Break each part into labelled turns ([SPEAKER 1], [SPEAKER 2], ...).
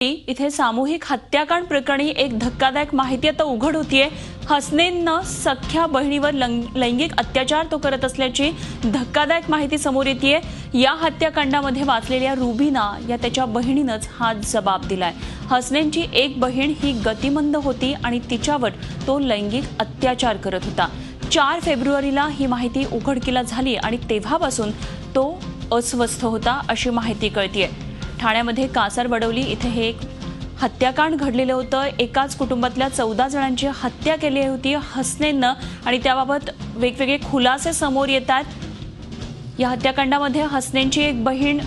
[SPEAKER 1] इथे सामूहिक हत्याकांड प्रकरणी एक धक्कादायक माहिती आता उघड होतीये। हसनैननं सख्या बहिणीवर लैंगिक अत्याचार तो करत असल्याची धक्कादायक माहिती समोर येतेय। या हत्याकांडामध्ये वाचलेल्या रुबीना या त्याच्या बहिणीनंच हा जबाब दिलाय। हसनैनची एक बहीण ही गतिमंद होती आणि तिच्यावर तो लैंगिक अत्याचार करत होता। 4 फेब्रुवारीला ही माहिती उघडकीला झाली आणि तेव्हापासून तो अस्वस्थ होता अशी माहिती कळतीये। ठाण्यामध्ये कासारवडवली इथे हे एक हत्याकांड घडलेलं होतं। एकाच कुटुंबातल्या 14 जणांची हत्या केली होती हसनैननं आणि त्याबाबत वेगवेगळे खुलासे समोर येतात। या हत्याकांडामध्ये हसनैनची एक बहीण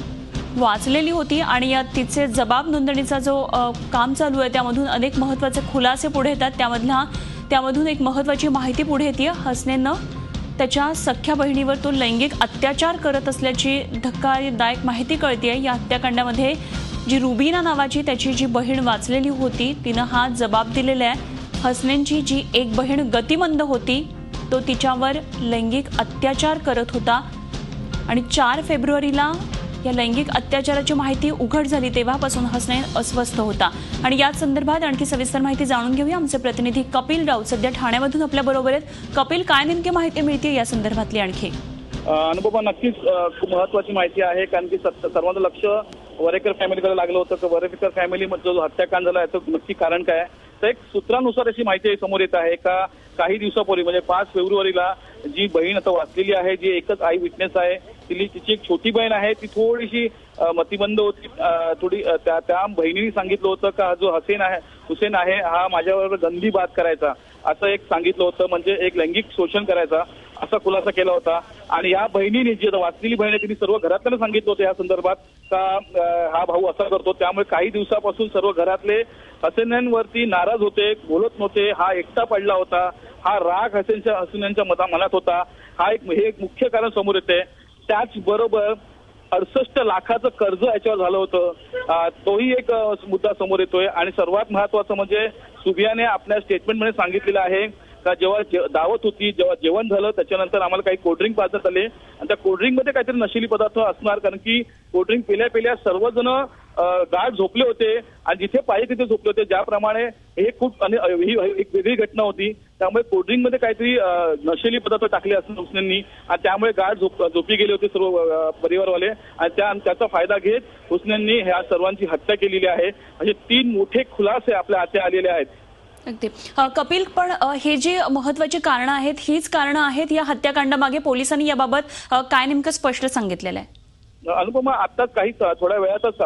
[SPEAKER 1] वाचलेली होती आणि या तिचे जबाब नोंदणीचा जो काम चालू आहे त्यामधून अनेक महत्त्वाचे खुलासे पुढे येतात। त्यामधून एक महत्त्वाची माहिती पुढे येते। हसनैननं त्याच्या सख्या बहिणीवर तो लैंगिक अत्याचार करत असल्याची धक्कादायक माहिती कळतेय। या हत्याकांडामध्ये जी रुबीना नावाची त्याची जी बहीण वाचलेली होती तिनं हा जबाब दिलेला आहे। हसनैनची जी एक बहीण गतिमंद होती तो तिच्यावर लैंगिक अत्याचार करत होता आणि 4 फेब्रुवारीला या लैंगिक अत्याचाराची माहिती उघड झाली तेव्हापासून हसनैन अस्वस्थ होता। आणि या संदर्भात आणखी सविस्तर माहिती जाणून घेऊया। आमचे प्रतिनिधी कपिल राऊत सध्या ठाण्यामधून आपल्या बरोबर आहेत। कपिल, काय नेमकी माहिती मिळते या संदर्भातली आणखी?
[SPEAKER 2] अनुभव नक्कीच खूप महत्त्वाची माहिती आहे, कारण की सर्वांचं लक्ष वरेकर फॅमिलीकडे लागलं होतं की वरेकर फॅमिलीमध्ये जो हत्याकांड झाला याचं नक्की कारण काय आहे। तर एक सूत्रानुसार अशी माहिती समोर येत आहे का काही दिवसापूर्वी म्हणजे 5 फेब्रुवारीला जी बहीण आता वाचलेली आहे, जी एकच आई विटनेस आहे, तिची एक छोटी बहीण आहे, ती थोडीशी मतिमंद होती। थोडी त्या बहिणीने सांगितलं होतं का जो हुसेन आहे हा माझ्याबरोबर गंदी बात करायचा असं एक सांगितलं होतं, म्हणजे एक लैंगिक शोषण करायचा असा खुलासा केला होता। आणि या बहिणीने जी वाचलेली बहीण आहे तिने सर्व घरातल्यांना सांगितलं होतं या संदर्भात का हा भाऊ असा करतो। त्यामुळे काही दिवसापासून सर्व घरातले हसनैनवरती नाराज होते, बोलत नव्हते। हा एकटा पडला होता, हा राग हसनैनच्या मनात होता। हे एक मुख्य कारण समोर येते। त्याचबरोबर 68 लाखाचं कर्ज याच्यावर झालं होतं, तोही एक मुद्दा समोर येतोय। आणि सर्वात महत्त्वाचं म्हणजे सुबियाने आपल्या स्टेटमेंटमध्ये सांगितलेलं आहे का जेव्हा दावत होती, जेव्हा जेवण झालं त्याच्यानंतर आम्हाला काही कोल्ड्रिंक पाजण्यात आले आणि त्या कोल्ड्रिंकमध्ये काहीतरी नशिली पदार्थ असणार, कारण की कोल्ड्रिंक पिल्या सर्वजण गाढ झोपले होते आणि जिथे पाहिजे तिथे झोपले होते। ज्याप्रमाणे हे खूप ही एक वेगळी घटना होती, त्यामुळे कोल्ड्रिंकमध्ये काहीतरी नशिली पदार्थ टाकले असतील हुसनैननी आणि त्यामुळे गाढ झोपी गेले होते सर्व परिवारवाले आणि त्याचा फायदा घेत हुसनैननी ह्या सर्वांची हत्या केलेली आहे। असे 3 मोठे खुलासे आपल्या हाती आलेले आहेत।
[SPEAKER 1] अगदी कपिल, पण हे जे महत्त्वाची कारणं आहेत हीच कारणं आहेत या हत्याकांडामागे? पोलिसांनी याबाबत काय नेमकं स्पष्ट सांगितलेलं आहे?
[SPEAKER 2] अनुपमा, आताच काही थोड्या वेळातच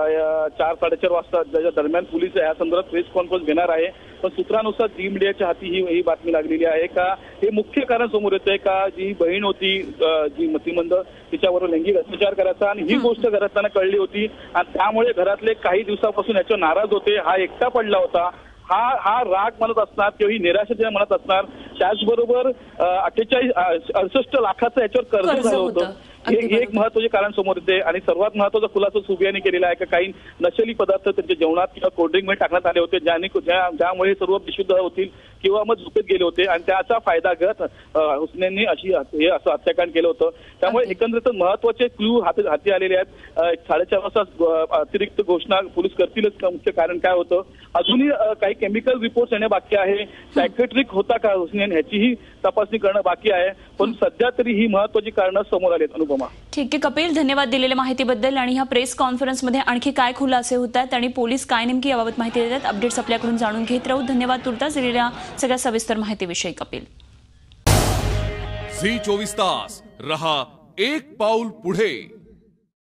[SPEAKER 2] 4-4:30 वाजता ज्या दरम्यान पोलीस या संदर्भात प्रेस कॉन्फरन्स घेणार आहे। पण सूत्रानुसार जी मीडियाच्या हाती ही बातमी लागलेली आहे का हे मुख्य कारण समोर येतंय का जी बहीण होती जी मतिमंद तिच्यावर लैंगिक अत्याचार करायचा आणि ही गोष्ट घरातल्यांना कळली होती आणि त्यामुळे घरातले काही दिवसापासून याच्यावर नाराज होते। हा एकटा पडला होता, हा राग म्हणत असणार किंवा ही निराशा म्हणत असणार। त्याचबरोबर 68 लाखाचं याच्यावर कर्ज झालं होतं। हे एक महत्त्वाचे कारण समोर येते। आणि सर्वात महत्त्वाचा खुलासा सुबियाने केलेला आहे की काही नशेली पदार्थ त्यांच्या जेवणात किंवा कोल्ड्रिंकमध्ये टाकण्यात आले होते, ज्यामुळे सर्व बेशुद्ध होतील किंवा मग झोपेत गेले होते आणि त्याचा फायदा घेत हुसनैननी हे असं हत्याकांड केलं होतं। त्यामुळे एकंदरीत महत्त्वाचे क्लू हाती आलेले आहेत। 4:30 वाजता अतिरिक्त घोषणा पोलीस करतीलच मुख्य कारण काय होतं। अजूनही काही केमिकल रिपोर्ट्स येणे बाकी आहे, सायकेट्रिक होता का हुसनैन ह्याचीही तपासणी करणं बाकी आहे। पण सध्या तरी ही महत्त्वाची कारणं समोर आली आहेत। अनुपमा, ठीक
[SPEAKER 1] आहे कपिल, धन्यवाद दिलेल्या माहितीबद्दल। आणि ह्या प्रेस कॉन्फरन्समध्ये आणखी काय खुलासे होत आहेत आणि पोलीस काय नेमकी याबाबत माहिती देतात अपडेट्स आपल्याकडून जाणून घेत राहू। धन्यवाद तुर्तास दिलेल्या सगळ्या सविस्तर माहितीविषयी कपिल।
[SPEAKER 3] झी 24 तास रहा एक पाऊल पुढे।